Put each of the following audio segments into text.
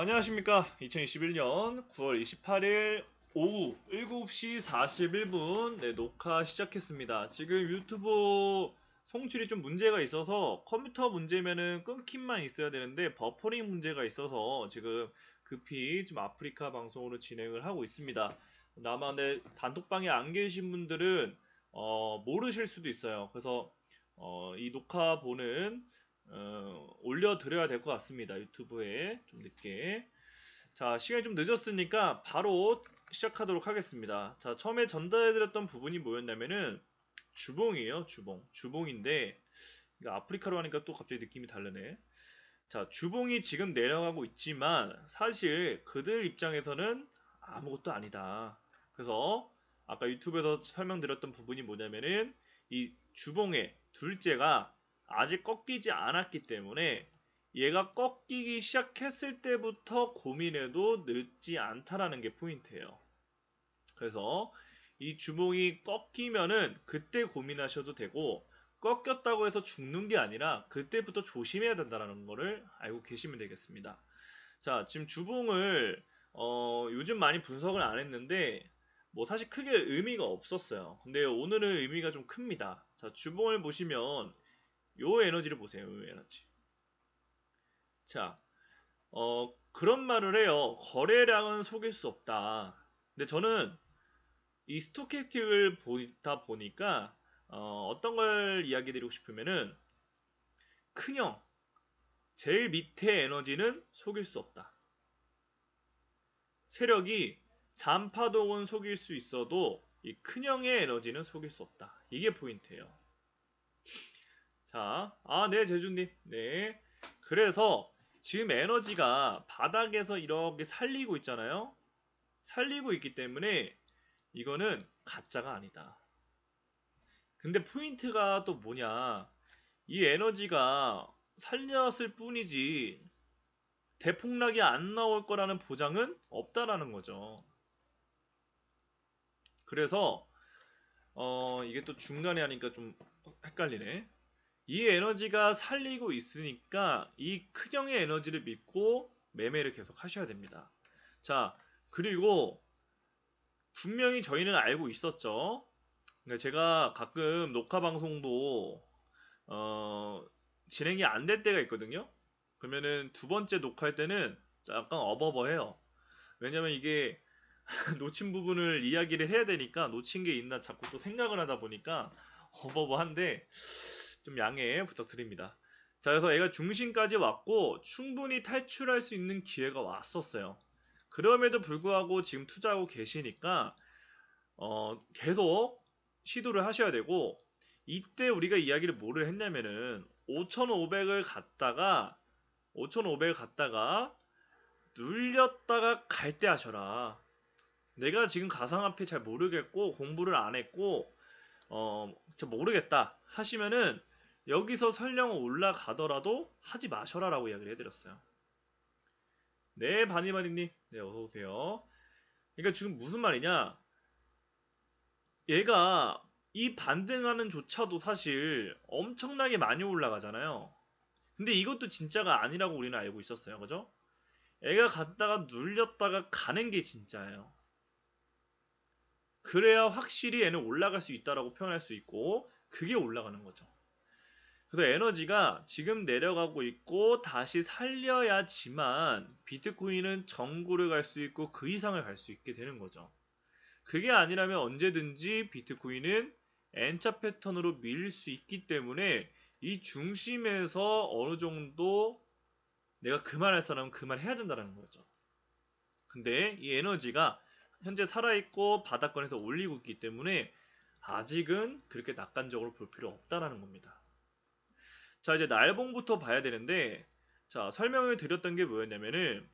안녕하십니까. 2021년 9월 28일 오후 7시 41분 녹화 시작했습니다. 지금 유튜브 송출이 좀 문제가 있어서 컴퓨터 문제면은 끊김만 있어야 되는데 버퍼링 문제가 있어서 지금 급히 좀 아프리카 방송으로 진행을 하고 있습니다. 아마 내 단톡방에 안 계신 분들은 모르실 수도 있어요. 그래서 이 녹화 보는 올려드려야 될 것 같습니다. 유튜브에 좀 늦게. 자, 시간이 좀 늦었으니까 바로 시작하도록 하겠습니다. 자, 처음에 전달해드렸던 부분이 뭐였냐면은 주봉이에요. 주봉. 주봉인데 이거 아프리카로 하니까 또 갑자기 느낌이 다르네. 자, 주봉이 지금 내려가고 있지만 사실 그들 입장에서는 아무것도 아니다. 그래서 아까 유튜브에서 설명드렸던 부분이 뭐냐면은 이 주봉의 둘째가 아직 꺾이지 않았기 때문에 얘가 꺾이기 시작했을 때부터 고민해도 늦지 않다라는 게 포인트예요. 그래서 이 주봉이 꺾이면은 그때 고민하셔도 되고 꺾였다고 해서 죽는 게 아니라 그때부터 조심해야 된다는 거를 알고 계시면 되겠습니다. 자, 지금 주봉을 요즘 많이 분석을 안 했는데 뭐 사실 크게 의미가 없었어요. 근데 오늘은 의미가 좀 큽니다. 자, 주봉을 보시면 요 에너지를 보세요. 요 에너지. 자, 그런 말을 해요. 거래량은 속일 수 없다. 근데 저는 이 스토캐스틱을 보다 보니까 어떤 걸 이야기 드리고 싶으면은 큰형, 제일 밑에 에너지는 속일 수 없다. 세력이 잔파동은 속일 수 있어도 이 큰형의 에너지는 속일 수 없다. 이게 포인트예요. 자, 네, 제주님. 네. 그래서 지금 에너지가 바닥에서 이렇게 살리고 있잖아요. 살리고 있기 때문에 이거는 가짜가 아니다. 근데 포인트가 또 뭐냐. 이 에너지가 살렸을 뿐이지 대폭락이 안 나올 거라는 보장은 없다라는 거죠. 그래서 이게 또 중간에 하니까 좀 헷갈리네. 이 에너지가 살리고 있으니까 이 큰형의 에너지를 믿고 매매를 계속 하셔야 됩니다. 자, 그리고 분명히 저희는 알고 있었죠. 그러니까 제가 가끔 녹화 방송도 진행이 안 될 때가 있거든요. 그러면은 두 번째 녹화할 때는 약간 어버버해요. 왜냐면 이게 놓친 부분을 이야기를 해야 되니까 놓친 게 있나 자꾸 또 생각을 하다 보니까 어버버한데 좀 양해 부탁드립니다. 자, 그래서 애가 중심까지 왔고 충분히 탈출할 수 있는 기회가 왔었어요. 그럼에도 불구하고 지금 투자하고 계시니까 계속 시도를 하셔야 되고 이때 우리가 이야기를 뭐를 했냐면은 5,500을 갔다가 눌렸다가 갈 때 하셔라. 내가 지금 가상화폐 잘 모르겠고 공부를 안 했고 잘 모르겠다 하시면은 여기서 설령 올라가더라도 하지 마셔라라고 이야기를 해드렸어요. 네, 바니바니님. 네, 어서오세요. 그러니까 지금 무슨 말이냐. 얘가 이 반등하는 조차도 사실 엄청나게 많이 올라가잖아요. 근데 이것도 진짜가 아니라고 우리는 알고 있었어요. 그죠? 애가 갔다가 눌렸다가 가는 게 진짜예요. 그래야 확실히 얘는 올라갈 수 있다라고 표현할 수 있고 그게 올라가는 거죠. 그래서 에너지가 지금 내려가고 있고 다시 살려야지만 비트코인은 정구를 갈 수 있고 그 이상을 갈 수 있게 되는 거죠. 그게 아니라면 언제든지 비트코인은 N자 패턴으로 밀릴 수 있기 때문에 이 중심에서 어느 정도 내가 그 말 할 사람은 그 말 해야 된다는 거죠. 근데 이 에너지가 현재 살아있고 바닥권에서 올리고 있기 때문에 아직은 그렇게 낙관적으로 볼 필요 없다라는 겁니다. 자, 이제 날봉부터 봐야 되는데, 자, 설명을 드렸던 게 뭐였냐면은,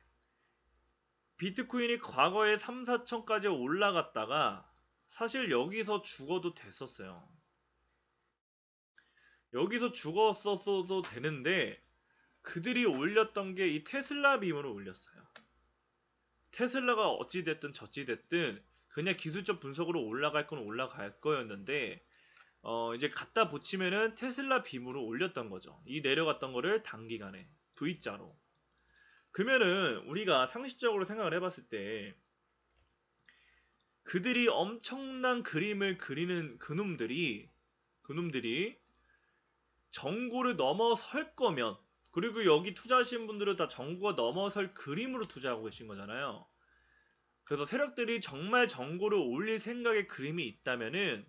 비트코인이 과거에 3, 4천까지 올라갔다가, 사실 여기서 죽어도 됐었어요. 여기서 죽었었어도 되는데, 그들이 올렸던 게 이 테슬라 빔으로 올렸어요. 테슬라가 어찌됐든 저찌됐든, 그냥 기술적 분석으로 올라갈 건 올라갈 거였는데, 이제 갖다 붙이면은 테슬라 빔으로 올렸던 거죠. 이 내려갔던 거를 단기간에 V자로. 그러면은 우리가 상식적으로 생각을 해봤을 때 그들이 엄청난 그림을 그리는 그놈들이 정고를 넘어설 거면, 그리고 여기 투자하신 분들은 다 정고가 넘어설 그림으로 투자하고 계신 거잖아요. 그래서 세력들이 정말 정고를 올릴 생각의 그림이 있다면은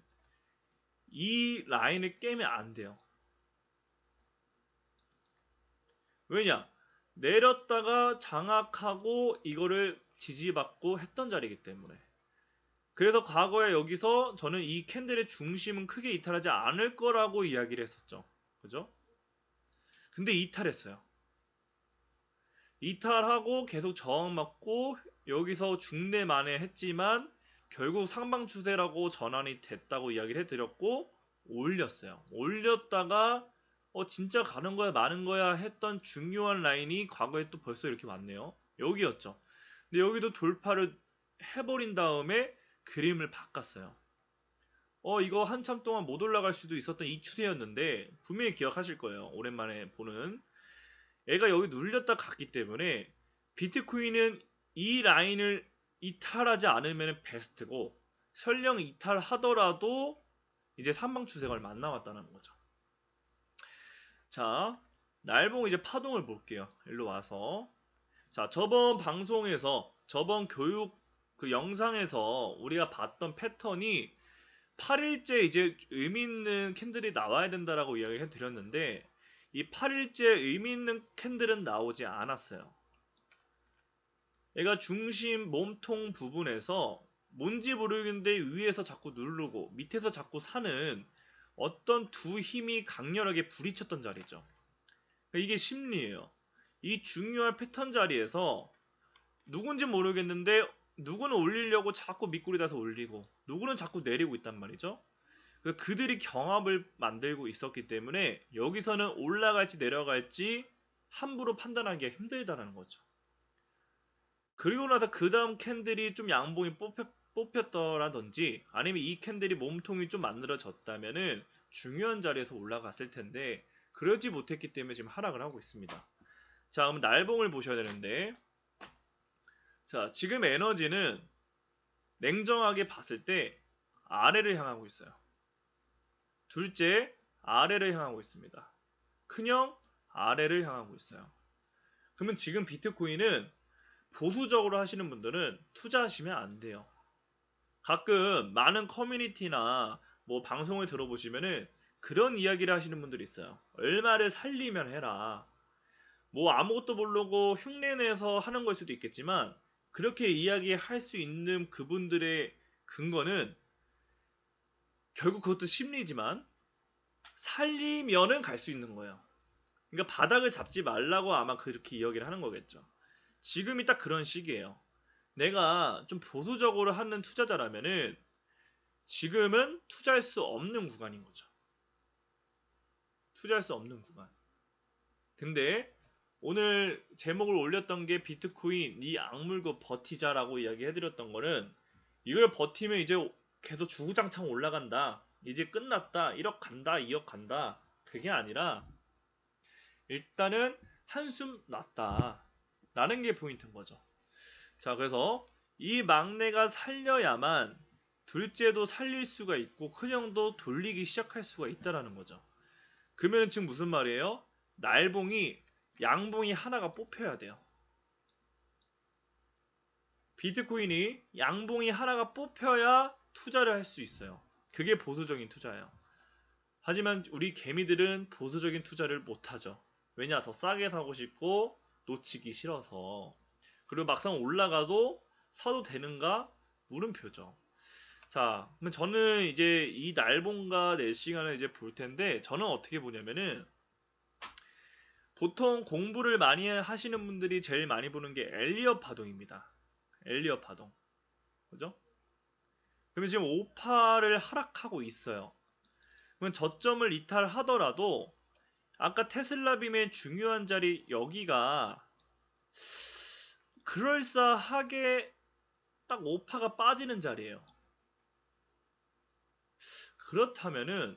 이 라인을 깨면 안 돼요. 왜냐? 내렸다가 장악하고 이거를 지지받고 했던 자리이기 때문에. 그래서 과거에 여기서 저는 이 캔들의 중심은 크게 이탈하지 않을 거라고 이야기를 했었죠. 그죠? 근데 이탈했어요. 이탈하고 계속 저항 맞고 여기서 중대 만회했지만 결국 상방 추세라고 전환이 됐다고 이야기를 해드렸고 올렸어요. 올렸다가 진짜 가는 거야 마는 거야 했던 중요한 라인이 과거에 또 벌써 이렇게 왔네요. 여기였죠. 근데 여기도 돌파를 해버린 다음에 그림을 바꿨어요. 이거 한참 동안 못 올라갈 수도 있었던 이 추세였는데 분명히 기억하실 거예요. 오랜만에 보는. 얘가 여기 눌렸다 갔기 때문에 비트코인은 이 라인을 이탈하지 않으면 베스트고 설령 이탈하더라도 이제 삼방 추세가 얼마 안 남았다는 거죠. 자, 날봉 이제 파동을 볼게요. 일로 와서. 자, 저번 방송에서 저번 교육 그 영상에서 우리가 봤던 패턴이 8일째 이제 의미 있는 캔들이 나와야 된다라고 이야기를 해드렸는데 이 8일째 의미 있는 캔들은 나오지 않았어요. 얘가 중심 몸통 부분에서 뭔지 모르겠는데 위에서 자꾸 누르고 밑에서 자꾸 사는 어떤 두 힘이 강렬하게 부딪혔던 자리죠. 이게 심리예요. 이 중요한 패턴 자리에서 누군지 모르겠는데 누구는 올리려고 자꾸 밑구리 다서 올리고 누구는 자꾸 내리고 있단 말이죠. 그들이 경합을 만들고 있었기 때문에 여기서는 올라갈지 내려갈지 함부로 판단하기가 힘들다는 거죠. 그리고 나서 그 다음 캔들이 좀 양봉이 뽑혔더라든지 아니면 이 캔들이 몸통이 좀 만들어졌다면은 중요한 자리에서 올라갔을 텐데 그러지 못했기 때문에 지금 하락을 하고 있습니다. 자, 그럼 날봉을 보셔야 되는데 자, 지금 에너지는 냉정하게 봤을 때 아래를 향하고 있어요. 둘째, 아래를 향하고 있습니다. 큰형, 아래를 향하고 있어요. 그러면 지금 비트코인은 보수적으로 하시는 분들은 투자하시면 안 돼요. 가끔 많은 커뮤니티나 뭐 방송을 들어보시면은 그런 이야기를 하시는 분들이 있어요. 얼마를 살리면 해라. 뭐 아무것도 모르고 흉내내서 하는 걸 수도 있겠지만 그렇게 이야기할 수 있는 그분들의 근거는 결국 그것도 심리지만 살리면은 갈 수 있는 거예요. 그러니까 바닥을 잡지 말라고 아마 그렇게 이야기를 하는 거겠죠. 지금이 딱 그런 시기예요. 내가 좀 보수적으로 하는 투자자라면은 지금은 투자할 수 없는 구간인 거죠. 투자할 수 없는 구간. 근데 오늘 제목을 올렸던 게 비트코인 이 악물고 버티자라고 이야기해드렸던 거는 이걸 버티면 이제 계속 주구장창 올라간다. 이제 끝났다. 1억 간다. 2억 간다. 그게 아니라 일단은 한숨 났다. 라는 게 포인트인 거죠. 자, 그래서 이 막내가 살려야만 둘째도 살릴 수가 있고 큰형도 돌리기 시작할 수가 있다라는 거죠. 그러면 지금 무슨 말이에요? 날봉이 양봉이 하나가 뽑혀야 돼요. 비트코인이 양봉이 하나가 뽑혀야 투자를 할 수 있어요. 그게 보수적인 투자예요. 하지만 우리 개미들은 보수적인 투자를 못하죠. 왜냐? 더 싸게 사고 싶고 놓치기 싫어서. 그리고 막상 올라가도 사도 되는가? 물음표죠. 자, 그럼 저는 이제 이 날봉과 4시간을 이제 볼 텐데 저는 어떻게 보냐면은 보통 공부를 많이 하시는 분들이 제일 많이 보는 게 엘리엇 파동입니다. 엘리엇 파동. 그죠? 그러면 지금 5파를 하락하고 있어요. 그러면 저점을 이탈하더라도 아까 테슬라빔의 중요한 자리 여기가 그럴싸하게 딱 5파가 빠지는 자리예요. 그렇다면은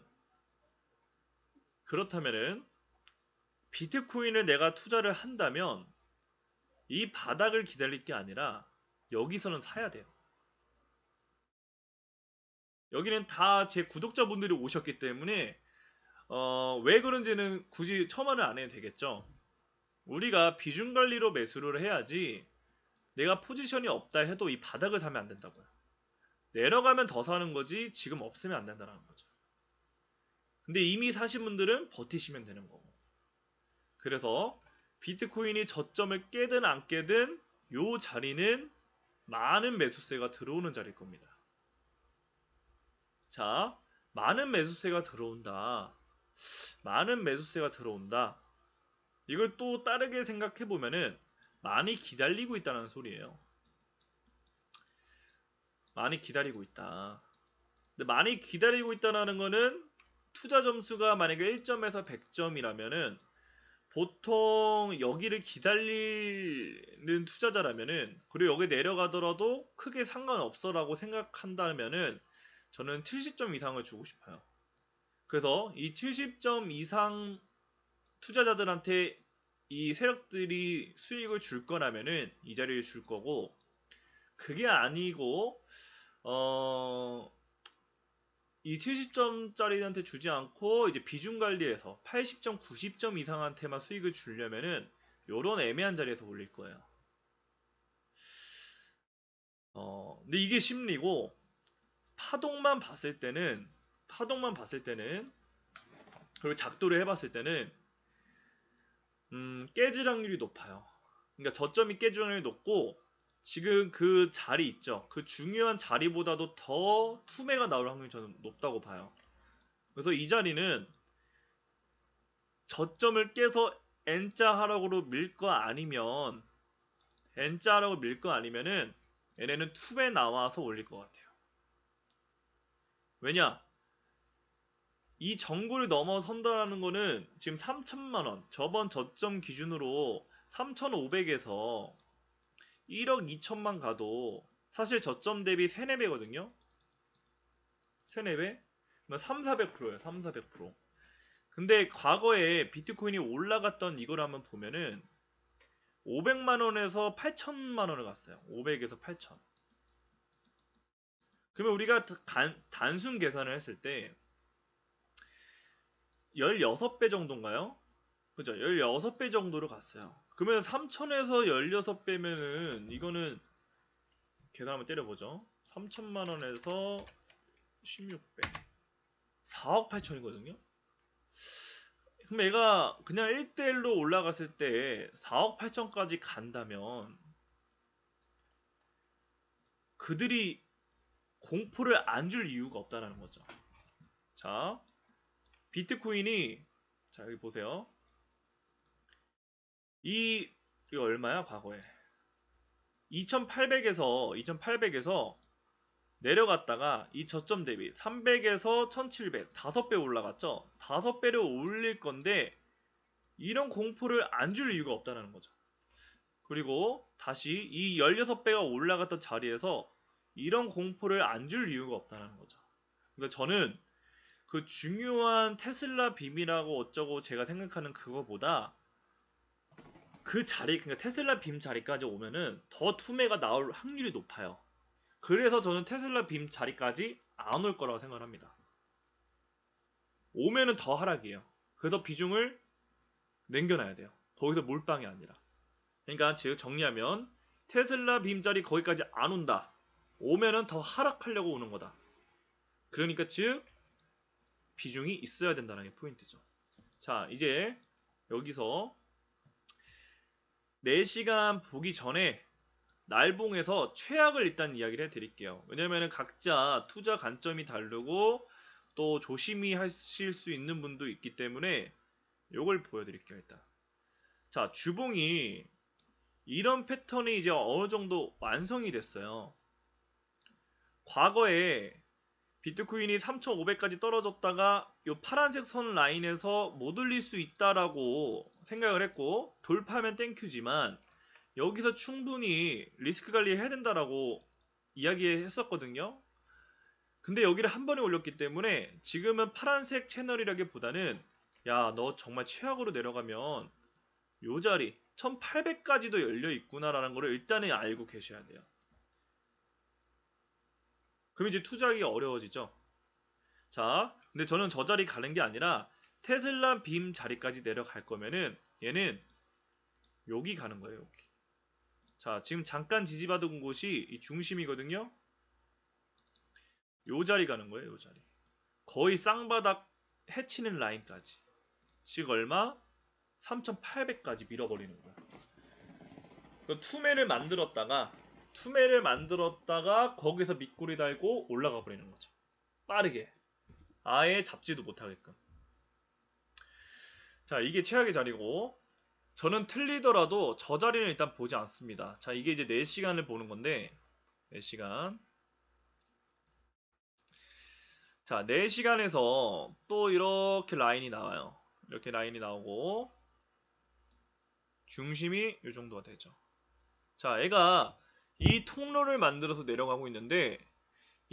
비트코인을 내가 투자를 한다면 이 바닥을 기다릴 게 아니라 여기서는 사야 돼요. 여기는 다 제 구독자분들이 오셨기 때문에 왜 그런지는 굳이 첨언을 안 해도 되겠죠. 우리가 비중 관리로 매수를 해야지 내가 포지션이 없다 해도 이 바닥을 사면 안 된다고요. 내려가면 더 사는 거지 지금 없으면 안 된다는 거죠. 근데 이미 사신 분들은 버티시면 되는 거고. 그래서 비트코인이 저점을 깨든 안 깨든 요 자리는 많은 매수세가 들어오는 자리일 겁니다. 자, 많은 매수세가 들어온다. 많은 매수세가 들어온다. 이걸 또 다르게 생각해 보면은 많이 기다리고 있다는 소리예요. 많이 기다리고 있다. 근데 많이 기다리고 있다는 거는 투자 점수가 만약에 1점에서 100점이라면은 보통 여기를 기다리는 투자자라면은 그리고 여기 내려가더라도 크게 상관없어라고 생각한다면은 저는 70점 이상을 주고 싶어요. 그래서 이 70점 이상 투자자들한테 이 세력들이 수익을 줄 거라면은 이 자리를 줄 거고, 그게 아니고 이 70점짜리한테 주지 않고 이제 비중 관리해서 80점, 90점 이상한테만 수익을 주려면은 요런 애매한 자리에서 올릴 거예요. 근데 이게 심리고 파동만 봤을 때는 그리고 작도를 해봤을 때는 깨질 확률이 높아요. 그러니까 저점이 깨질 확률이 높고 지금 그 자리 있죠. 그 중요한 자리보다도 더 투매가 나올 확률이 저는 높다고 봐요. 그래서 이 자리는 저점을 깨서 N자 하락으로 밀 거 아니면 N자 하락으로 밀 거 아니면은 얘네는 투매 나와서 올릴 것 같아요. 왜냐? 이 정고를 넘어선다라는 거는 지금 3천만원, 저번 저점 기준으로 3,500에서 1억 2천만 가도 사실 저점 대비 3, 4배거든요? 3, 4배? 그러면 3, 400%예요. 3, 400%. 근데 과거에 비트코인이 올라갔던 이걸 한번 보면은 500만원에서 8천만원을 갔어요. 500에서 8천. 그러면 우리가 단순 계산을 했을 때 16배 정도인가요? 그죠? 16배 정도로 갔어요. 그러면 3천에서 16배면은 이거는 계산 한번 때려보죠. 3천만원에서 16배 4억 8천이거든요. 그럼 얘가 그냥 1대1로 올라갔을 때 4억 8천까지 간다면 그들이 공포를 안 줄 이유가 없다는 거죠. 자, 비트코인이 자 여기 보세요. 이거 얼마야 과거에 2800에서 내려갔다가 이 저점 대비 300에서 1700 5배 올라갔죠. 5배를 올릴 건데 이런 공포를 안 줄 이유가 없다는 거죠. 그리고 다시 이 16배가 올라갔던 자리에서 이런 공포를 안 줄 이유가 없다는 거죠. 그러니까 저는 그 중요한 테슬라 빔이라고 어쩌고 제가 생각하는 그거보다 그 자리, 그러니까 테슬라 빔 자리까지 오면은 더 투매가 나올 확률이 높아요. 그래서 저는 테슬라 빔 자리까지 안 올 거라고 생각을 합니다. 오면은 더 하락이에요. 그래서 비중을 남겨놔야 돼요. 거기서 몰빵이 아니라. 그러니까 즉 정리하면 테슬라 빔 자리 거기까지 안 온다. 오면은 더 하락하려고 오는 거다. 그러니까 즉 비중이 있어야 된다는 게 포인트죠. 자, 이제 여기서 4시간 보기 전에 날봉에서 최악을 일단 이야기를 해드릴게요. 왜냐면은 각자 투자 관점이 다르고 또 조심히 하실 수 있는 분도 있기 때문에 요걸 보여드릴게요. 일단 자, 주봉이 이런 패턴이 이제 어느 정도 완성이 됐어요. 과거에 비트코인이 3,500까지 떨어졌다가 이 파란색 선 라인에서 못 올릴 수 있다라고 생각을 했고 돌파하면 땡큐지만 여기서 충분히 리스크 관리해야 된다라고 이야기했었거든요. 근데 여기를 한 번에 올렸기 때문에 지금은 파란색 채널이라기보다는 야, 너 정말 최악으로 내려가면 요 자리 1800까지도 열려 있구나라는 거를 일단은 알고 계셔야 돼요. 그럼 이제 투자하기가 어려워지죠. 자, 근데 저는 저 자리 가는 게 아니라 테슬라 빔 자리까지 내려갈 거면은 얘는 여기 가는 거예요. 여기. 자, 지금 잠깐 지지받은 곳이 이 중심이거든요. 요 자리 가는 거예요. 요 자리. 거의 쌍바닥 해치는 라인까지. 즉 얼마? 3800까지 밀어버리는 거예요. 그 투매를 만들었다가 거기서 밑꼬리 달고 올라가 버리는 거죠. 빠르게. 아예 잡지도 못하게끔. 자, 이게 최악의 자리고, 저는 틀리더라도 저 자리는 일단 보지 않습니다. 자, 이게 이제 4시간을 보는 건데, 4시간. 자, 4시간에서 또 이렇게 라인이 나와요. 이렇게 라인이 나오고, 중심이 이 정도가 되죠. 자, 얘가 이 통로를 만들어서 내려가고 있는데,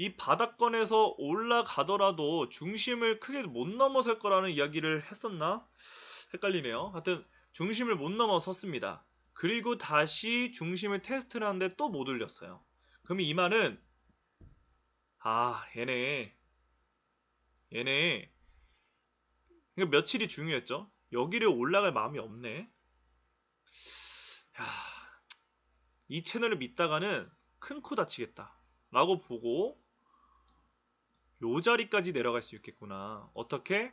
이 바닥권에서 올라가더라도 중심을 크게 못 넘어설 거라는 이야기를 했었나? 헷갈리네요. 하여튼 중심을 못 넘어섰습니다. 그리고 다시 중심을 테스트를 하는데 또 못 올렸어요. 그럼 이 말은 얘네 그러니까 며칠이 중요했죠. 여기를 올라갈 마음이 없네. 이 채널을 믿다가는 큰 코 다치겠다 라고 보고 요 자리까지 내려갈 수 있겠구나. 어떻게?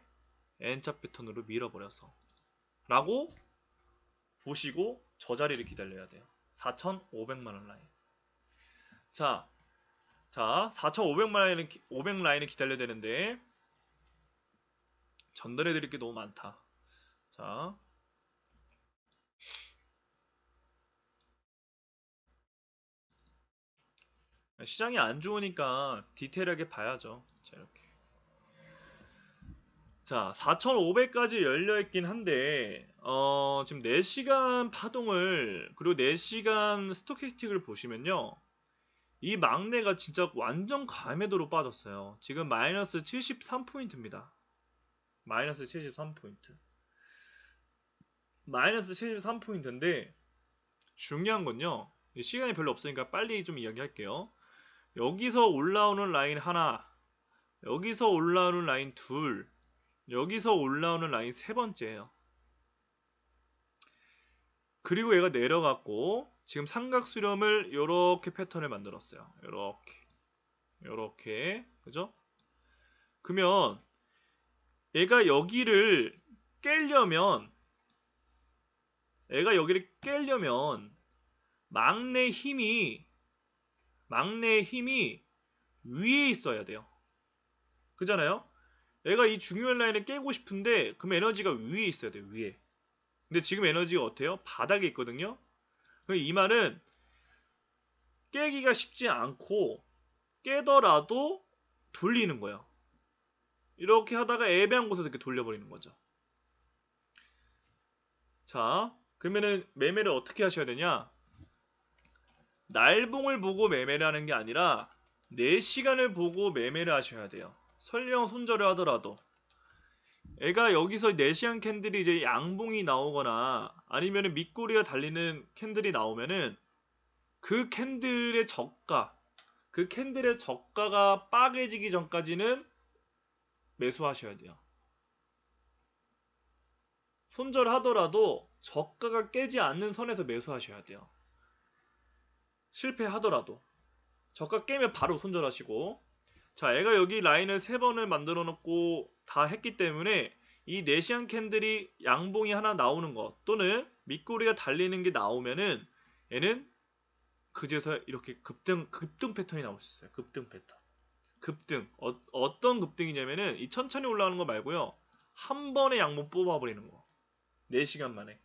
N자 패턴으로 밀어버려서 라고 보시고 저 자리를 기다려야 돼요. 4,500만원 라인. 자 4,500 라인을 기다려야 되는데 전달해 드릴 게 너무 많다. 자, 시장이 안 좋으니까 디테일하게 봐야죠. 자, 이렇게. 자, 4,500까지 열려있긴 한데, 지금 4시간 파동을, 그리고 4시간 스토캐스틱을 보시면요. 이 막내가 진짜 완전 감매도로 빠졌어요. 지금 마이너스 73포인트입니다. 마이너스 73포인트. 마이너스 73포인트인데, 중요한 건요. 시간이 별로 없으니까 빨리 좀 이야기할게요. 여기서 올라오는 라인 하나, 여기서 올라오는 라인 둘, 여기서 올라오는 라인 세 번째예요. 그리고 얘가 내려갔고 지금 삼각 수렴을 이렇게 패턴을 만들었어요. 이렇게 그죠? 그러면 얘가 여기를 깨려면 막내 힘이 위에 있어야 돼요. 그잖아요? 얘가 이 중요한 라인을 깨고 싶은데 그럼 에너지가 위에 있어야 돼요. 위에. 근데 지금 에너지가 어때요? 바닥에 있거든요. 이 말은 깨기가 쉽지 않고 깨더라도 돌리는 거예요. 이렇게 하다가 애매한 곳에서 이렇게 돌려버리는 거죠. 자, 그러면은 매매를 어떻게 하셔야 되냐? 날봉을 보고 매매를 하는 게 아니라 4시간을 보고 매매를 하셔야 돼요. 설령 손절을 하더라도 애가 여기서 4시간 캔들이 이제 양봉이 나오거나 아니면은 밑꼬리가 달리는 캔들이 나오면은 그 캔들의 저가가 빠개지기 전까지는 매수하셔야 돼요. 손절하더라도 저가가 깨지 않는 선에서 매수하셔야 돼요. 실패하더라도 저가 깨면 바로 손절하시고. 자, 얘가 여기 라인을 3번을 만들어 놓고 다 했기 때문에 이 4시간 캔들이 양봉이 하나 나오는 것 또는 밑꼬리가 달리는 게 나오면은 얘는 그제서 이렇게 급등 패턴이 나올 수 있어요. 급등 패턴. 어떤 급등이냐면은 이 천천히 올라오는 거 말고요. 한 번에 양봉 뽑아버리는 거. 4시간 만에.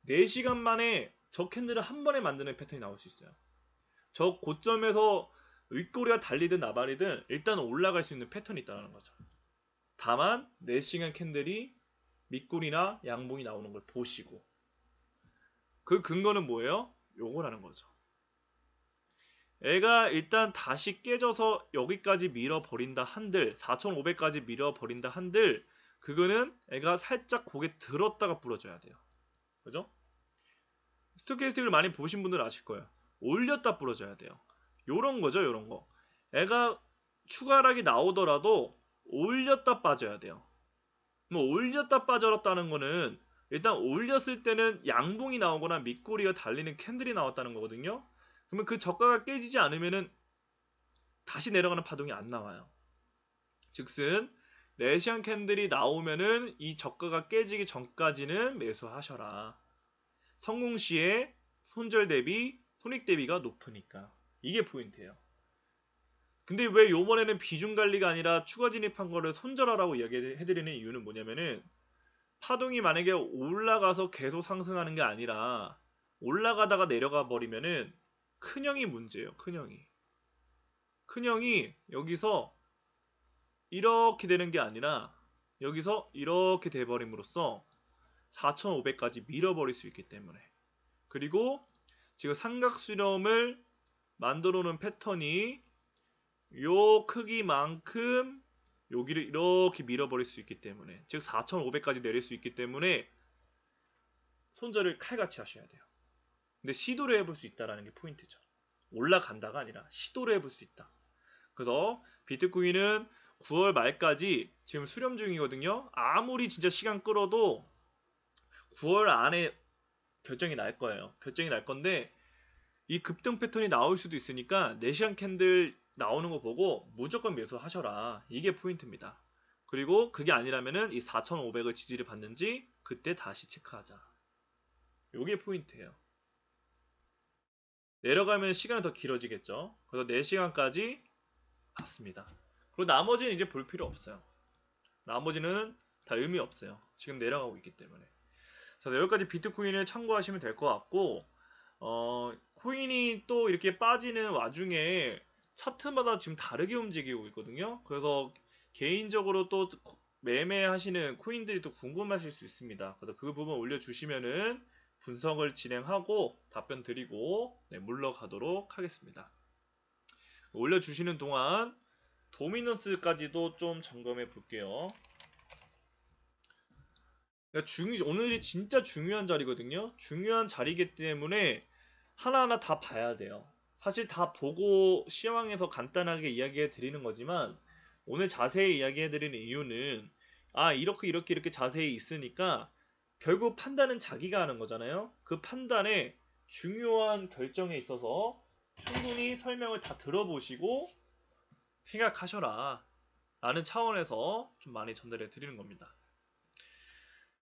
4시간 만에 저 캔들을 한 번에 만드는 패턴이 나올 수 있어요. 저 고점에서 윗꼬리가 달리든 나발이든 일단 올라갈 수 있는 패턴이 있다는 거죠. 다만 4시간 캔들이 밑꼬리나 양봉이 나오는 걸 보시고 그 근거는 뭐예요? 요거라는 거죠. 애가 일단 다시 깨져서 여기까지 밀어버린다 한들 4,500까지 밀어버린다 한들 그거는 애가 살짝 고개 들었다가 부러져야 돼요. 그죠? 스토캐스틱을 많이 보신 분들은 아실 거예요. 올렸다 부러져야 돼요. 요런 거죠, 요런 거. 애가 추가락이 나오더라도 올렸다 빠져야 돼요. 뭐 올렸다 빠져랐다는 거는 일단 올렸을 때는 양봉이 나오거나 밑꼬리가 달리는 캔들이 나왔다는 거거든요. 그러면 그 저가가 깨지지 않으면은 다시 내려가는 파동이 안 나와요. 즉슨 4시간 캔들이 나오면은 이 저가가 깨지기 전까지는 매수하셔라. 성공 시에 손절 대비, 손익 대비가 높으니까. 이게 포인트예요. 근데 왜 요번에는 비중 관리가 아니라 추가 진입한 거를 손절하라고 이야기해드리는 이유는 뭐냐면은 파동이 만약에 올라가서 계속 상승하는 게 아니라 올라가다가 내려가 버리면은 큰형이 문제예요. 큰형이 여기서 이렇게 되는 게 아니라 여기서 이렇게 돼버림으로써 4,500까지 밀어버릴 수 있기 때문에. 그리고 지금 삼각수렴을 만들어 놓은 패턴이 요 크기만큼 여기를 이렇게 밀어버릴 수 있기 때문에, 즉 4,500까지 내릴 수 있기 때문에 손절을 칼같이 하셔야 돼요. 근데 시도를 해볼 수 있다는 게 포인트죠. 올라간다가 아니라 시도를 해볼 수 있다. 그래서 비트코인은 9월 말까지 지금 수렴 중이거든요. 아무리 진짜 시간 끌어도 9월 안에 결정이 날 거예요. 결정이 날 건데 이 급등 패턴이 나올 수도 있으니까 4시간 캔들 나오는 거 보고 무조건 매수하셔라. 이게 포인트입니다. 그리고 그게 아니라면은 이 4,500을 지지를 받는지 그때 다시 체크하자. 이게 포인트예요. 내려가면 시간이 더 길어지겠죠. 그래서 4시간까지 봤습니다. 그리고 나머지는 이제 볼 필요 없어요. 나머지는 다 의미 없어요. 지금 내려가고 있기 때문에. 자, 여기까지 비트코인을 참고하시면 될 것 같고, 코인이 또 이렇게 빠지는 와중에 차트마다 지금 다르게 움직이고 있거든요. 그래서 개인적으로 또 매매하시는 코인들이 또 궁금하실 수 있습니다. 그래서 그 부분 올려주시면은 분석을 진행하고 답변 드리고 물러가도록 하겠습니다. 올려주시는 동안 도미넌스까지도 좀 점검해 볼게요. 오늘이 진짜 중요한 자리거든요. 중요한 자리이기 때문에 하나하나 다 봐야 돼요. 사실 다 보고 시황에서 간단하게 이야기해 드리는 거지만 오늘 자세히 이야기해 드리는 이유는 이렇게 자세히 있으니까 결국 판단은 자기가 하는 거잖아요. 그 판단에 중요한 결정에 있어서 충분히 설명을 다 들어보시고 생각하셔라 라는 차원에서 좀 많이 전달해 드리는 겁니다.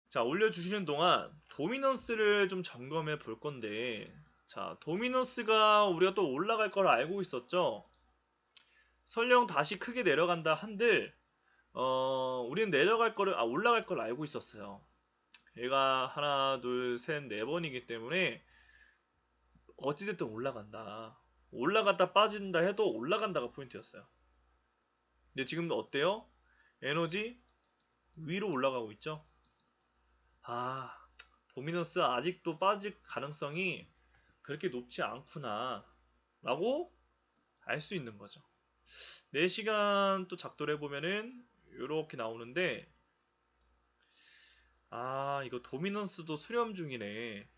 자, 올려주시는 동안 도미넌스를 좀 점검해 볼 건데, 자, 도미넌스가 우리가 또 올라갈 걸 알고 있었죠. 설령 다시 크게 내려간다 한들 우리는 올라갈 걸 알고 있었어요. 얘가 하나 둘 셋 네 번이기 때문에 어찌됐든 올라간다. 올라갔다 빠진다 해도 올라간다가 포인트였어요. 근데 지금 어때요? 에너지 위로 올라가고 있죠. 도미넌스 아직도 빠질 가능성이 그렇게 높지 않구나 라고 알 수 있는 거죠. 4시간 또 작도를 해보면은 이렇게 나오는데 이거 도미넌스도 수렴 중이네.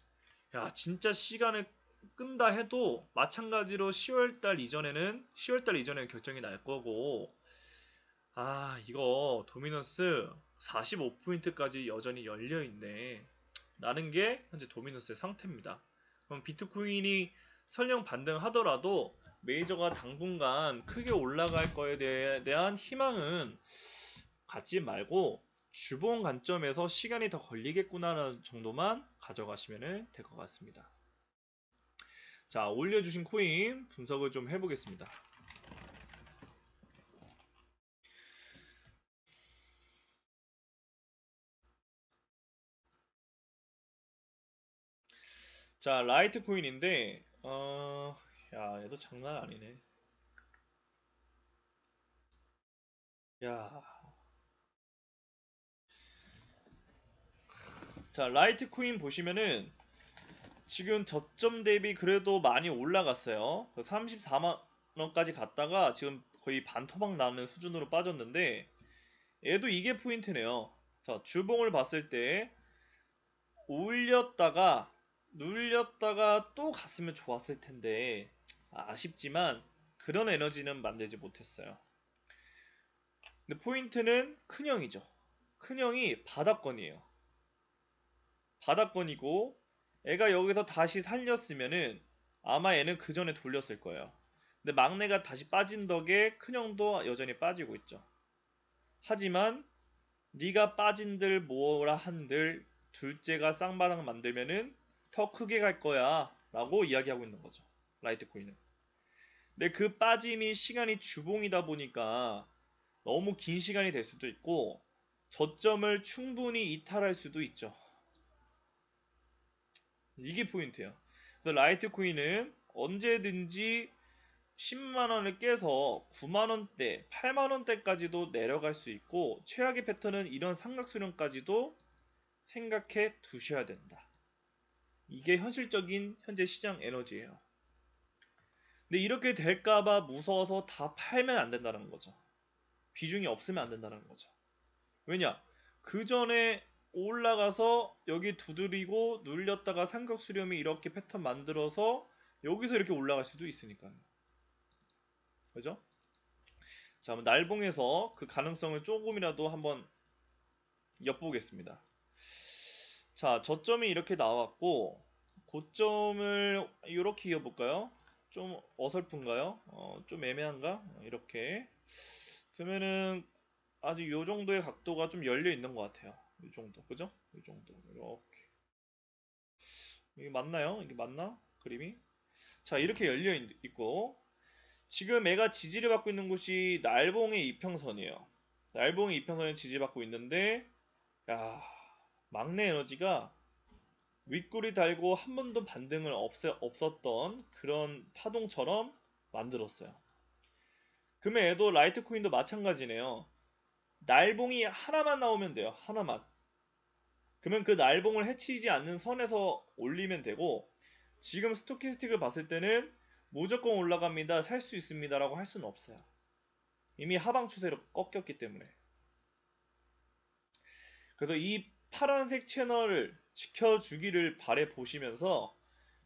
야, 진짜 시간을 끈다 해도 마찬가지로 10월달 이전에는 결정이 날 거고, 이거 도미넌스 45포인트까지 여전히 열려있네 라는 게 현재 도미넌스의 상태입니다. 그럼 비트코인이 설령 반등하더라도 메이저가 당분간 크게 올라갈 거에 대한 희망은 갖지 말고 주봉 관점에서 시간이 더 걸리겠구나 정도만 가져가시면 될 것 같습니다. 자, 올려주신 코인 분석을 좀 해보겠습니다. 자, 라이트 코인인데 야, 얘도 장난 아니네. 야, 자, 라이트 코인 보시면은 지금 저점 대비 그래도 많이 올라갔어요. 34만 원까지 갔다가 지금 거의 반토막 나는 수준으로 빠졌는데 얘도 이게 포인트네요. 자, 주봉을 봤을 때 올렸다가 눌렸다가 또 갔으면 좋았을 텐데 아쉽지만 그런 에너지는 만들지 못했어요. 근데 포인트는 큰형이죠. 큰형이 바닥권이에요. 바닥권이고 애가 여기서 다시 살렸으면은 아마 얘는 그 전에 돌렸을 거예요. 근데 막내가 다시 빠진 덕에 큰형도 여전히 빠지고 있죠. 하지만 네가 빠진들 뭐라 한들 둘째가 쌍바닥 만들면은 더 크게 갈 거야 라고 이야기하고 있는 거죠. 라이트코인은. 근데 그 빠짐이 시간이 주봉이다 보니까 너무 긴 시간이 될 수도 있고 저점을 충분히 이탈할 수도 있죠. 이게 포인트예요. 그래서 라이트코인은 언제든지 10만원을 깨서 9만원대, 8만원대까지도 내려갈 수 있고 최악의 패턴은 이런 삼각수렴까지도 생각해 두셔야 된다. 이게 현실적인 현재 시장 에너지예요. 근데 이렇게 될까봐 무서워서 다 팔면 안 된다는 거죠. 비중이 없으면 안 된다는 거죠. 왜냐? 그 전에 올라가서 여기 두드리고 눌렸다가 삼각 수렴이 이렇게 패턴 만들어서 여기서 이렇게 올라갈 수도 있으니까요. 그죠? 자, 한번 날봉에서 그 가능성을 조금이라도 한번 엿보겠습니다. 자, 저점이 이렇게 나왔고 고점을 이렇게 이어볼까요? 좀 어설픈가요? 좀 애매한가? 이렇게 그러면은 아직 요 정도의 각도가 좀 열려 있는 것 같아요. 이 정도, 그죠? 이 정도 이렇게 이게 맞나요? 이게 맞나? 그림이? 자, 이렇게 열려 있고 지금 애가 지지를 받고 있는 곳이 날봉의 이평선이에요. 날봉의 이평선에 지지받고 있는데 야, 막내 에너지가 윗꼬리 달고 한 번도 반등을 없었던 그런 파동처럼 만들었어요. 그러면 얘도 라이트코인도 마찬가지네요. 날봉이 하나만 나오면 돼요. 하나만. 그러면 그 날봉을 해치지 않는 선에서 올리면 되고 지금 스토캐스틱을 봤을 때는 무조건 올라갑니다. 살 수 있습니다. 라고 할 수는 없어요. 이미 하방 추세로 꺾였기 때문에. 그래서 이 파란색 채널을 지켜주기를 바래 보시면서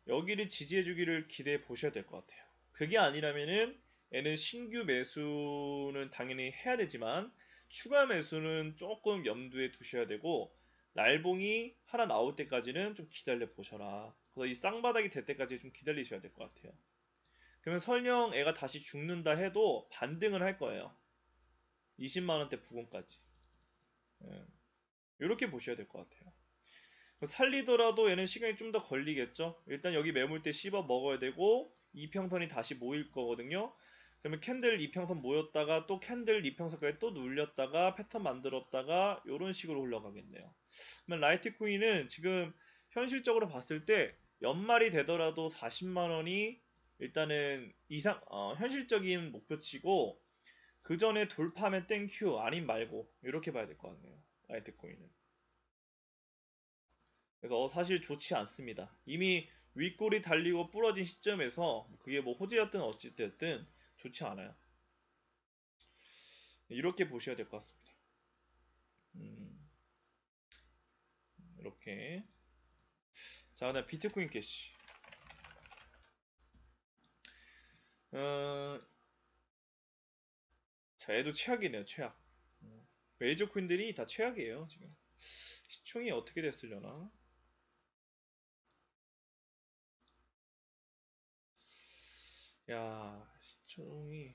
여기를 지지해주기를 기대해 보셔야 될 것 같아요. 그게 아니라면은 얘는 신규 매수는 당연히 해야 되지만 추가 매수는 조금 염두에 두셔야 되고 날봉이 하나 나올 때까지는 좀 기다려 보셔라. 그래서 이 쌍바닥이 될 때까지 좀 기다리셔야 될 것 같아요. 그러면 설령 애가 다시 죽는다 해도 반등을 할 거예요. 20만원대 부근까지. 이렇게 보셔야 될 것 같아요. 살리더라도 얘는 시간이 좀 더 걸리겠죠. 일단 여기 매물대 씹어 먹어야 되고 이평선이 다시 모일 거거든요. 그러면 캔들 이평선 모였다가 또 캔들 이평선까지 또 눌렸다가 패턴 만들었다가 이런 식으로 올라가겠네요. 그러면 라이트코인은 지금 현실적으로 봤을 때 연말이 되더라도 40만원이 일단은 현실적인 목표치고 그 전에 돌파하면 땡큐 아님 말고 이렇게 봐야 될 것 같네요. 라이트코인은. 그래서 사실 좋지 않습니다. 이미 윗골이 달리고 부러진 시점에서 그게 뭐 호재였든 어찌됐든 좋지 않아요. 이렇게 보셔야 될 것 같습니다. 이렇게. 자, 그다음 비트코인 캐시. 자, 얘도 최악이네요. 최악. 메이저 코인들이 다 최악이에요. 지금 시총이 어떻게 됐으려나? 야, 시총이.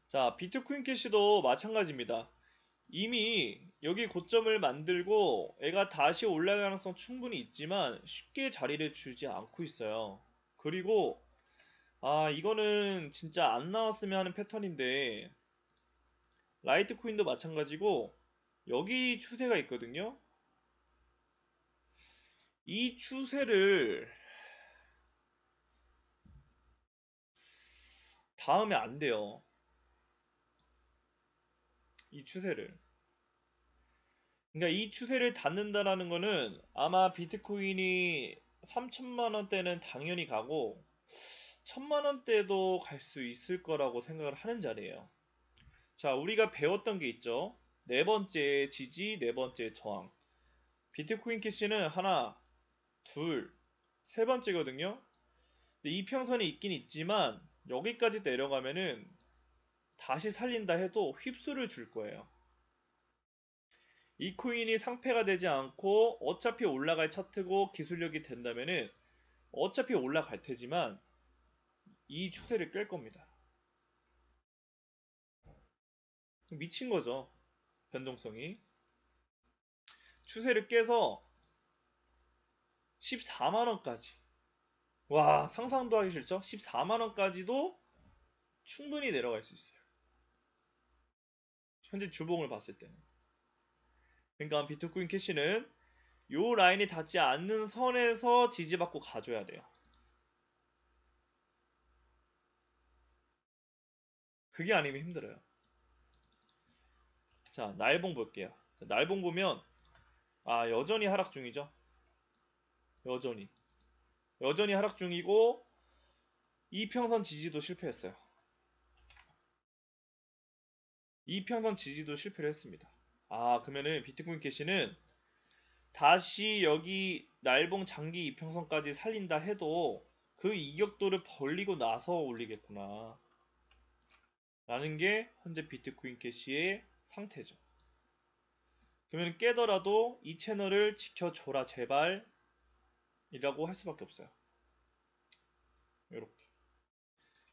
자, 비트코인 캐시도 마찬가지입니다. 이미 여기 고점을 만들고 애가 다시 올라갈 가능성 충분히 있지만 쉽게 자리를 주지 않고 있어요. 그리고 이거는 진짜 안 나왔으면 하는 패턴인데 라이트코인도 마찬가지고 여기 추세가 있거든요. 이 추세를 닿으면 안 돼요. 이 추세를. 그러니까 이 추세를 닿는다라는 거는 아마 비트코인이 3천만 원대는 당연히 가고 1000만 원대도 갈 수 있을 거라고 생각을 하는 자리예요. 자, 우리가 배웠던 게 있죠. 네 번째 지지, 네 번째 저항. 비트코인 캐시는 하나, 둘, 세 번째거든요. 근데 이평선이 있긴 있지만 여기까지 내려가면은 다시 살린다 해도 휩수를 줄 거예요. 이 코인이 상패가 되지 않고 어차피 올라갈 차트고 기술력이 된다면은 어차피 올라갈 테지만 이 추세를 깰 겁니다. 미친 거죠. 변동성이. 추세를 깨서 14만원까지. 와, 상상도 하기 싫죠? 14만원까지도 충분히 내려갈 수 있어요. 현재 주봉을 봤을 때는. 그러니까 비트코인 캐시는 요 라인이 닿지 않는 선에서 지지받고 가줘야 돼요. 그게 아니면 힘들어요. 자, 날봉 볼게요. 자, 날봉 보면 여전히 하락 중이죠. 여전히 하락 중이고 이평선 지지도 실패했어요. 이평선 지지도 실패를 했습니다. 그러면은 비트코인 캐시는 다시 여기 날봉 장기 이평선까지 살린다 해도 그 이격도를 벌리고 나서 올리겠구나 라는 게 현재 비트코인 캐시의 상태죠. 그러면 깨더라도 이 채널을 지켜줘라 제발 이라고 할 수밖에 없어요. 이렇게.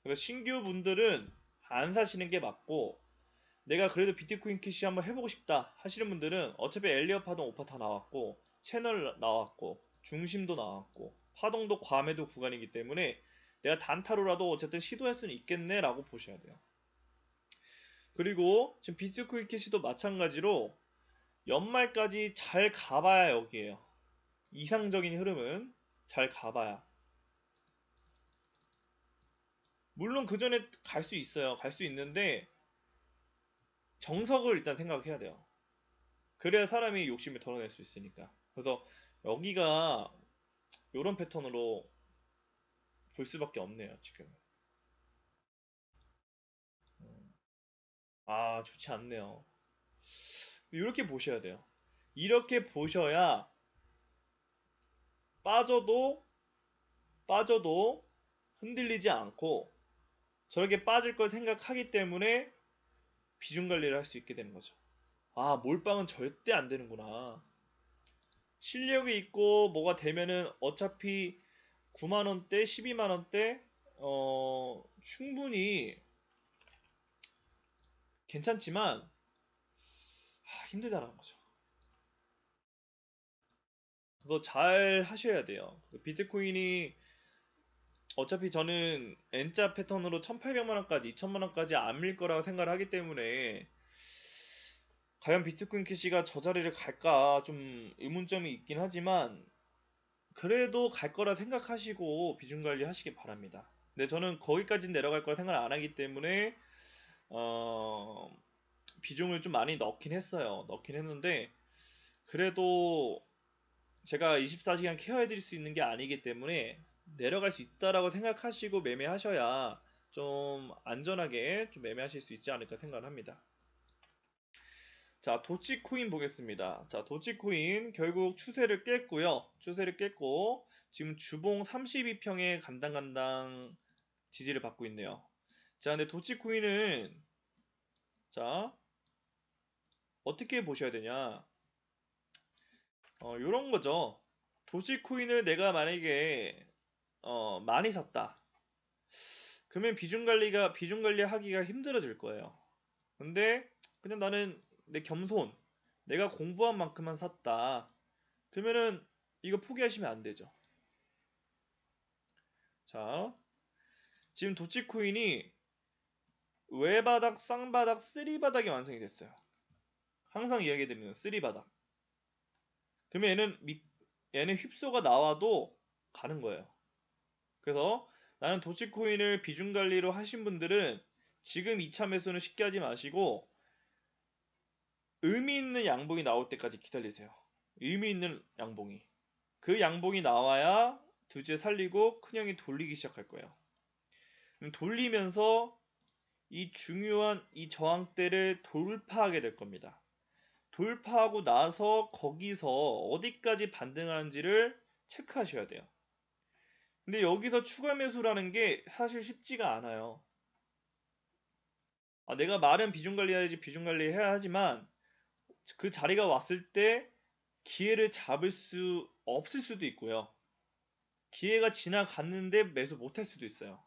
그래서 신규 분들은 안 사시는 게 맞고, 내가 그래도 비트코인 캐시 한번 해보고 싶다 하시는 분들은 어차피 엘리엇 파동 오파 다 나왔고 채널 나왔고 중심도 나왔고 파동도 과매도 구간이기 때문에 내가 단타로라도 어쨌든 시도할 수는 있겠네 라고 보셔야 돼요. 그리고 지금 비트코인 캐시도 마찬가지로 연말까지 잘 가봐야 여기에요. 이상적인 흐름은 잘 가봐야. 물론 그 전에 갈 수 있어요. 갈 수 있는데 정석을 일단 생각해야 돼요. 그래야 사람이 욕심을 덜어낼 수 있으니까. 그래서 여기가 이런 패턴으로 볼 수밖에 없네요, 지금. 좋지 않네요. 이렇게 보셔야 돼요. 이렇게 보셔야 빠져도 흔들리지 않고 저렇게 빠질 걸 생각하기 때문에 비중 관리를 할 수 있게 되는 거죠. 몰빵은 절대 안 되는구나. 실력이 있고 뭐가 되면은 어차피 9만원대, 12만원대 충분히 괜찮지만 힘들다는 거죠. 그거 잘 하셔야 돼요. 비트코인이 어차피 저는 N자 패턴으로 1800만원까지 2000만원까지 안 밀 거라고 생각을 하기 때문에 과연 비트코인 캐시가 저 자리를 갈까 좀 의문점이 있긴 하지만 그래도 갈 거라 생각하시고 비중 관리 하시기 바랍니다. 근데 저는 거기까지 내려갈 거라 생각을 안 하기 때문에 비중을 좀 많이 넣긴 했어요. 넣긴 했는데 그래도 제가 24시간 케어해드릴 수 있는 게 아니기 때문에 내려갈 수 있다라고 생각하시고 매매하셔야 좀 안전하게 좀 매매하실 수 있지 않을까 생각을 합니다. 자, 도치코인 보겠습니다. 자, 도치코인 결국 추세를 깼고요. 추세를 깼고 지금 주봉 32평에 간당간당 지지를 받고 있네요. 자, 근데 도치코인은 자, 어떻게 보셔야 되냐? 요런 거죠. 도치코인을 내가 만약에 많이 샀다. 그러면 비중 관리하기가 힘들어질 거예요. 근데 그냥 나는 내 겸손, 내가 공부한 만큼만 샀다. 그러면은 이거 포기하시면 안 되죠. 자, 지금 도치코인이 외바닥, 쌍바닥, 쓰리바닥이 완성이 됐어요. 항상 이야기드리는 쓰리바닥. 그러면 얘는 휩소가 나와도 가는 거예요. 그래서 나는 도치코인을 비중 관리로 하신 분들은 지금 2차 매수는 쉽게 하지 마시고 의미 있는 양봉이 나올 때까지 기다리세요. 의미 있는 양봉이. 그 양봉이 나와야 두째 살리고 큰형이 돌리기 시작할 거예요. 돌리면서 이 중요한 이 저항대를 돌파하게 될 겁니다. 돌파하고 나서 거기서 어디까지 반등하는지를 체크하셔야 돼요. 근데 여기서 추가 매수라는 게 사실 쉽지가 않아요. 내가 말은 비중 관리해야지 비중 관리해야 하지만 그 자리가 왔을 때 기회를 잡을 수 없을 수도 있고요. 기회가 지나갔는데 매수 못할 수도 있어요.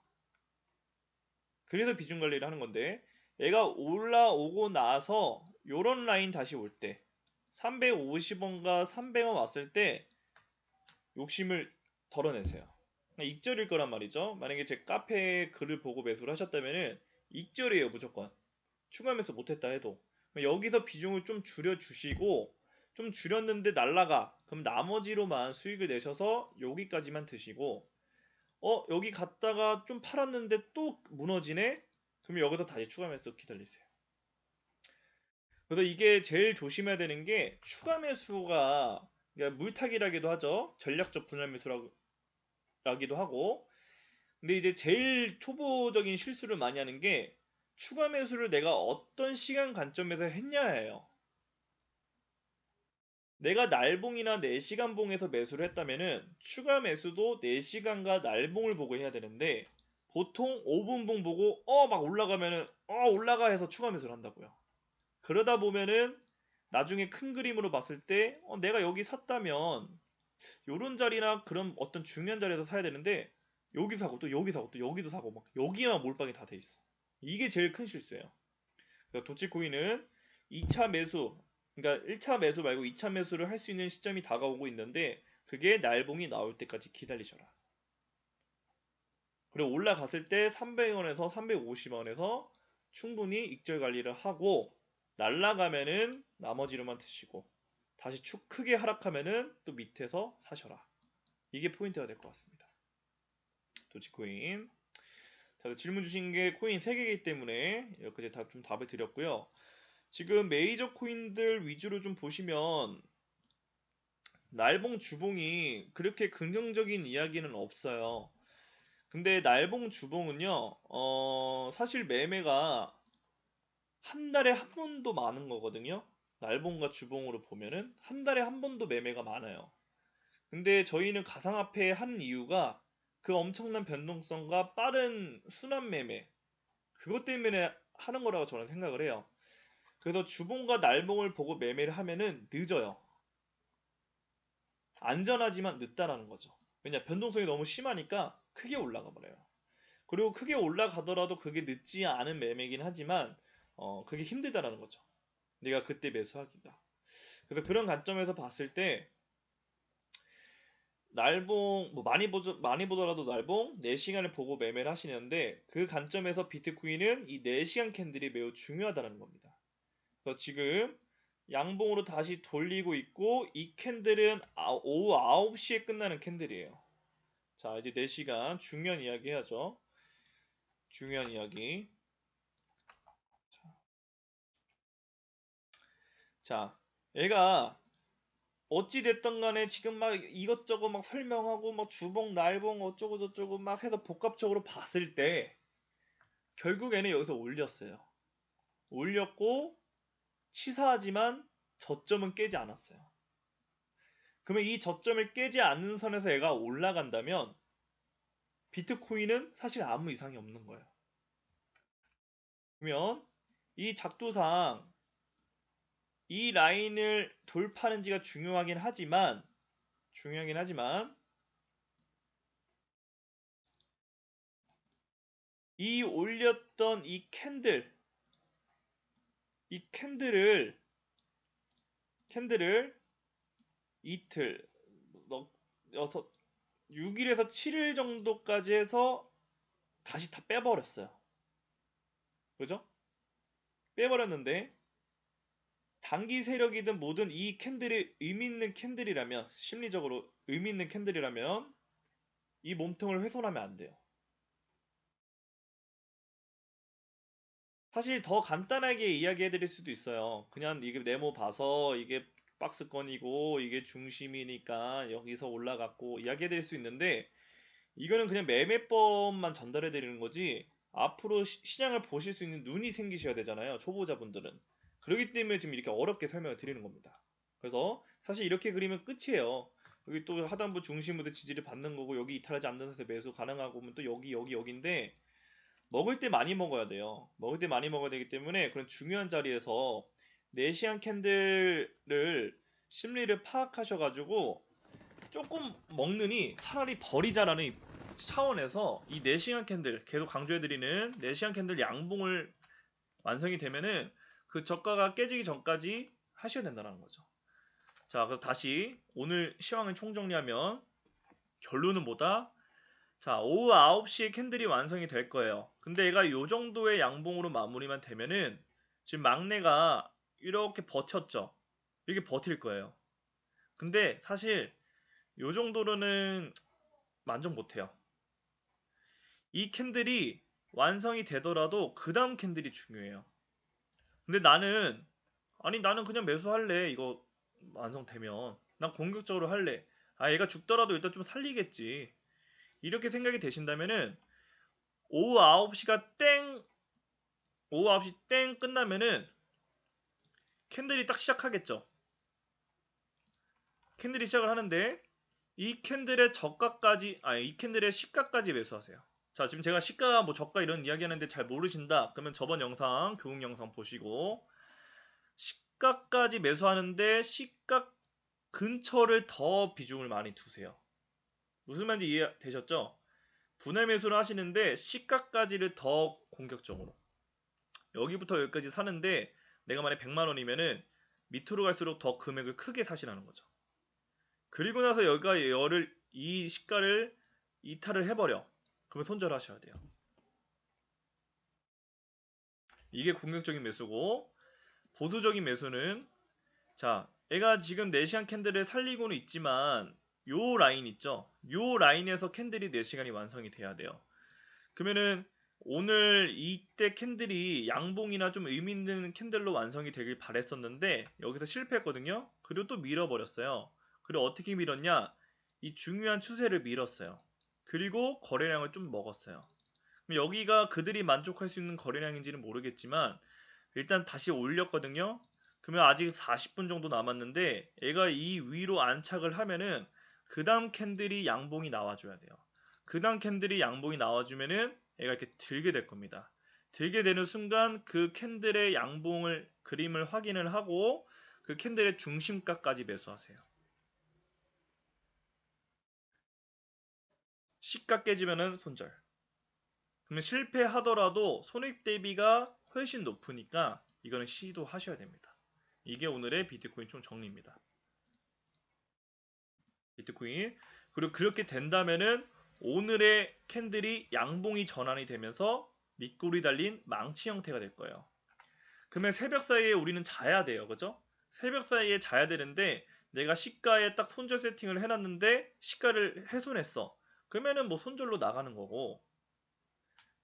그래서 비중 관리를 하는 건데 얘가 올라오고 나서 요런 라인 다시 올 때 350원과 300원 왔을 때 욕심을 덜어내세요. 익절일 거란 말이죠. 만약에 제 카페 글을 보고 매수를 하셨다면은 익절이에요, 무조건. 추가 매수 못했다 해도. 여기서 비중을 좀 줄여주시고, 좀 줄였는데 날라가. 그럼 나머지로만 수익을 내셔서 여기까지만 드시고, 여기 갔다가 좀 팔았는데 또 무너지네? 그럼 여기서 다시 추가 매수 기다리세요. 그래서 이게 제일 조심해야 되는 게 추가 매수가 그러니까 물타기라기도 하죠. 전략적 분할 매수라기도 하고. 근데 이제 제일 초보적인 실수를 많이 하는 게 추가 매수를 내가 어떤 시간 관점에서 했냐예요. 내가 날봉이나 4시간 봉에서 매수를 했다면은 추가 매수도 4시간과 날봉을 보고 해야 되는데 보통 5분 봉 보고 막 올라가면은 올라가 해서 추가 매수를 한다고요. 그러다 보면은 나중에 큰 그림으로 봤을 때 내가 여기 샀다면 요런 자리나 그런 어떤 중요한 자리에서 사야 되는데 여기 사고 또 여기 사고 또 여기도 사고 막 여기만 몰빵이 다 돼 있어. 이게 제일 큰 실수예요. 그래서 도치코인은 2차 매수, 그러니까 1차 매수 말고 2차 매수를 할 수 있는 시점이 다가오고 있는데 그게 날봉이 나올 때까지 기다리셔라. 그리고 올라갔을 때 300원에서 350원에서 충분히 익절 관리를 하고 날라가면은 나머지로만 드시고 다시 축 크게 하락하면은 또 밑에서 사셔라. 이게 포인트가 될 것 같습니다. 도치코인. 자, 질문 주신 게 코인 3개이기 때문에 여기까지 좀 답을 드렸고요. 지금 메이저 코인들 위주로 좀 보시면 날봉 주봉이 그렇게 긍정적인 이야기는 없어요. 근데 날봉 주봉은요, 사실 매매가 한 달에 한 번도 많은 거거든요. 날봉과 주봉으로 보면은 한 달에 한 번도 매매가 많아요. 근데 저희는 가상화폐 하는 이유가 그 엄청난 변동성과 빠른 순환 매매 그것 때문에 하는 거라고 저는 생각을 해요. 그래서 주봉과 날봉을 보고 매매를 하면은 늦어요. 안전하지만 늦다라는 거죠. 왜냐 변동성이 너무 심하니까 크게 올라가 버려요. 그리고 크게 올라가더라도 그게 늦지 않은 매매이긴 하지만 그게 힘들다라는 거죠. 내가 그때 매수하기가. 그래서 그런 관점에서 봤을 때 날봉 뭐 많이 보더라도 날봉 4시간을 보고 매매를 하시는데 그 관점에서 비트코인은 이 4시간 캔들이 매우 중요하다는 겁니다. 그래서 지금 양봉으로 다시 돌리고 있고 이 캔들은 오후 9시에 끝나는 캔들이에요. 자 이제 4시간 중요한 이야기 해야죠. 중요한 이야기. 자 얘가 어찌 됐던 간에 지금 막 이것저것 막 설명하고 막 주봉 날봉 어쩌고 저쩌고 막 해서 복합적으로 봤을 때 결국에는 여기서 올렸어요. 올렸고 치사하지만 저점은 깨지 않았어요. 그러면 이 저점을 깨지 않는 선에서 얘가 올라간다면 비트코인은 사실 아무 이상이 없는 거예요. 그러면 이 작도상 이 라인을 돌파하는지가 중요하긴 하지만 이 올렸던 이 캔들을 이틀, 6일에서 7일 정도까지 해서 다시 다 빼버렸어요. 그죠? 빼버렸는데 단기 세력이든 뭐든 이 캔들이 의미 있는 캔들이라면 심리적으로 의미 있는 캔들이라면 이 몸통을 훼손하면 안 돼요. 사실 더 간단하게 이야기해 드릴 수도 있어요. 그냥 이게 네모 봐서 이게 박스권이고 이게 중심이니까 여기서 올라갔고 이야기해 드릴 수 있는데 이거는 그냥 매매법만 전달해 드리는 거지 앞으로 시장을 보실 수 있는 눈이 생기셔야 되잖아요. 초보자분들은. 그렇기 때문에 지금 이렇게 어렵게 설명을 드리는 겁니다. 그래서 사실 이렇게 그리면 끝이에요. 여기 또 하단부 중심부터 지지를 받는 거고 여기 이탈하지 않는 상태 매수 가능하고 또 여기인데 먹을 때 많이 먹어야 돼요. 먹을 때 많이 먹어야 되기 때문에 그런 중요한 자리에서 네시안 캔들을 심리를 파악하셔가지고 조금 먹느니 차라리 버리자라는 차원에서 이 네시안 캔들 계속 강조해드리는 네시안 캔들 양봉을 완성이 되면은 그 저가가 깨지기 전까지 하셔야 된다는 거죠. 자, 그럼 다시 오늘 시황을 총정리하면 결론은 뭐다? 자, 오후 9시에 캔들이 완성이 될 거예요. 근데 얘가 이 정도의 양봉으로 마무리만 되면은 지금 막내가 이렇게 버텼죠. 이렇게 버틸 거예요. 근데 사실 이 정도로는 만족 못해요. 이 캔들이 완성이 되더라도 그 다음 캔들이 중요해요. 근데 나는 그냥 매수할래. 이거 완성되면. 난 공격적으로 할래. 아, 얘가 죽더라도 일단 좀 살리겠지. 이렇게 생각이 되신다면은 오후 9시가 땡 오후 9시 땡 끝나면은 캔들이 딱 시작하겠죠. 캔들이 시작을 하는데 이 캔들의 이 캔들의 시가까지 매수하세요. 자, 지금 제가 시가 뭐 저가 이런 이야기 하는데 잘 모르신다. 그러면 저번 영상, 교육 영상 보시고 시가까지 매수하는데 시가 근처를 더 비중을 많이 두세요. 무슨 말인지 이해되셨죠? 분할 매수를 하시는데 시가까지를 더 공격적으로 여기부터 여기까지 사는데 내가 만약 100만 원이면은 밑으로 갈수록 더 금액을 크게 사시라는 거죠. 그리고 나서 이 시가를 이탈을 해버려. 그러면 손절하셔야 돼요. 이게 공격적인 매수고 보수적인 매수는 자, 얘가 지금 네시안 캔들을 살리고는 있지만 요 라인 있죠? 요 라인에서 캔들이 4시간이 완성이 돼야 돼요. 그러면은 오늘 이때 캔들이 양봉이나 좀 의미 있는 캔들로 완성이 되길 바랬었는데 여기서 실패했거든요. 그리고 또 밀어버렸어요. 그리고 어떻게 밀었냐? 이 중요한 추세를 밀었어요. 그리고 거래량을 좀 먹었어요. 여기가 그들이 만족할 수 있는 거래량인지는 모르겠지만 일단 다시 올렸거든요. 그러면 아직 40분 정도 남았는데 얘가 이 위로 안착을 하면은 그 다음 캔들이 양봉이 나와줘야 돼요. 그 다음 캔들이 양봉이 나와주면은 얘가 이렇게 들게 될 겁니다. 들게 되는 순간 그 캔들의 양봉을 그림을 확인을 하고 그 캔들의 중심가까지 매수하세요. 시가 깨지면은 손절. 그러면 실패하더라도 손익 대비가 훨씬 높으니까 이거는 시도하셔야 됩니다. 이게 오늘의 비트코인 총 정리입니다. 비트코인. 그리고 그렇게 된다면은 오늘의 캔들이 양봉이 전환이 되면서 밑골이 달린 망치 형태가 될 거예요. 그러면 새벽 사이에 우리는 자야 돼요. 그죠? 새벽 사이에 자야 되는데 내가 시가에 딱 손절 세팅을 해놨는데 시가를 훼손했어. 그러면은 뭐 손절로 나가는 거고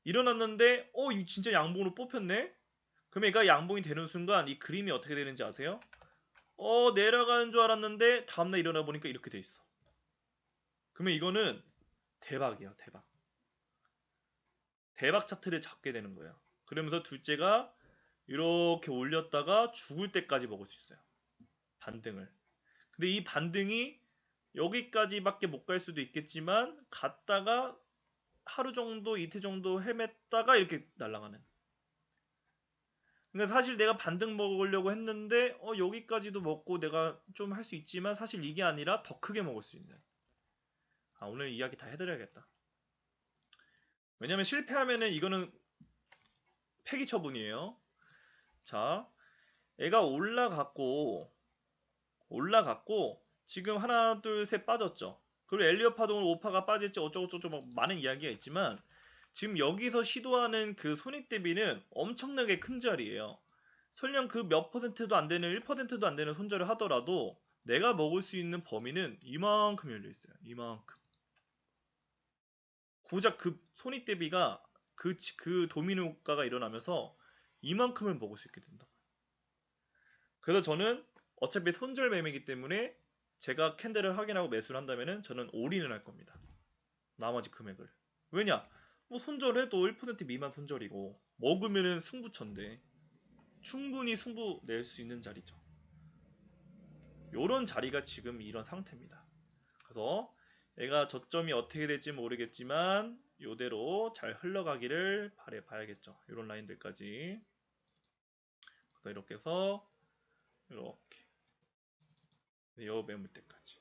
일어났는데 이 진짜 양봉으로 뽑혔네? 그럼 얘가 양봉이 되는 순간 이 그림이 어떻게 되는지 아세요? 내려가는 줄 알았는데 다음날 일어나 보니까 이렇게 돼 있어. 그러면 이거는 대박이야, 대박. 대박 차트를 잡게 되는 거예요. 그러면서 둘째가 이렇게 올렸다가 죽을 때까지 먹을 수 있어요. 반등을. 근데 이 반등이 여기까지밖에 못 갈 수도 있겠지만 갔다가 하루 정도, 이틀 정도 헤맸다가 이렇게 날아가는. 그러니까 사실 내가 반등 먹으려고 했는데 여기까지도 먹고 내가 좀 할 수 있지만 사실 이게 아니라 더 크게 먹을 수 있는. 오늘 이야기 다 해드려야겠다. 왜냐면 실패하면은 이거는 폐기 처분이에요. 자, 애가 올라갔고 지금 하나 둘 셋 빠졌죠. 그리고 엘리엇 파동을 오파가 빠질지 어쩌고저쩌고 막 많은 이야기가 있지만 지금 여기서 시도하는 그 손익 대비는 엄청나게 큰 자리예요. 설령 그 몇 퍼센트도 안 되는 1%도 안 되는 손절을 하더라도 내가 먹을 수 있는 범위는 이만큼 열려 있어요. 이만큼. 고작 그 손익 대비가 그 도미노 효과가 일어나면서 이만큼을 먹을 수 있게 된다. 그래서 저는 어차피 손절 매매이기 때문에 제가 캔들을 확인하고 매수를 한다면은 저는 올인을 할 겁니다. 나머지 금액을. 왜냐? 뭐 손절해도 1% 미만 손절이고 먹으면은 승부처인데 충분히 승부 낼 수 있는 자리죠. 요런 자리가 지금 이런 상태입니다. 그래서 얘가 저점이 어떻게 될지 모르겠지만 요대로 잘 흘러가기를 바라봐야겠죠. 요런 라인들까지. 그래서 이렇게 해서 이렇게 요 매물대까지.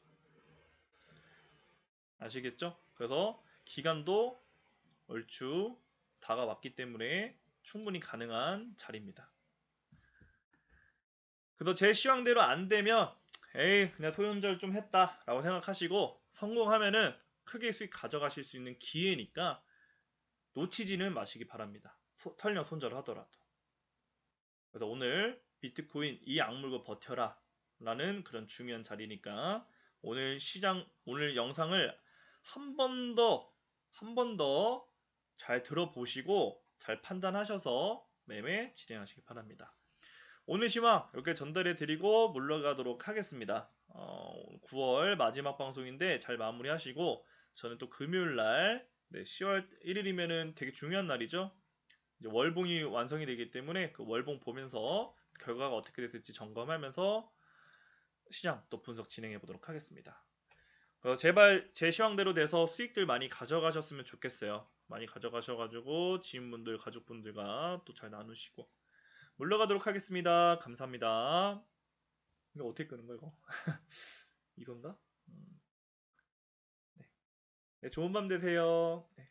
아시겠죠? 그래서 기간도 얼추 다가왔기 때문에 충분히 가능한 자리입니다. 그래서 제 시황대로 안 되면 에이 그냥 소연절 좀 했다 라고 생각하시고 성공하면은 크게 수익 가져가실 수 있는 기회니까 놓치지는 마시기 바랍니다. 설령 손절을 하더라도. 그래서 오늘 비트코인 이 악물고 버텨라 라는 그런 중요한 자리니까 오늘 영상을 한 번 더 잘 들어보시고 잘 판단하셔서 매매 진행하시기 바랍니다. 오늘 시황 이렇게 전달해 드리고 물러가도록 하겠습니다. 9월 마지막 방송인데 잘 마무리하시고 저는 또 금요일날 10월 1일이면은 되게 중요한 날이죠. 이제 월봉이 완성이 되기 때문에 그 월봉 보면서 결과가 어떻게 됐을지 점검하면서 시장 또 분석 진행해 보도록 하겠습니다. 그래서 제발 제 시황대로 돼서 수익들 많이 가져가셨으면 좋겠어요. 많이 가져가셔가지고 지인분들, 가족분들과 또 잘 나누시고 물러가도록 하겠습니다. 감사합니다. 이거 어떻게 끄는 거야 이거? 이건가? 네. 네, 좋은 밤 되세요. 네.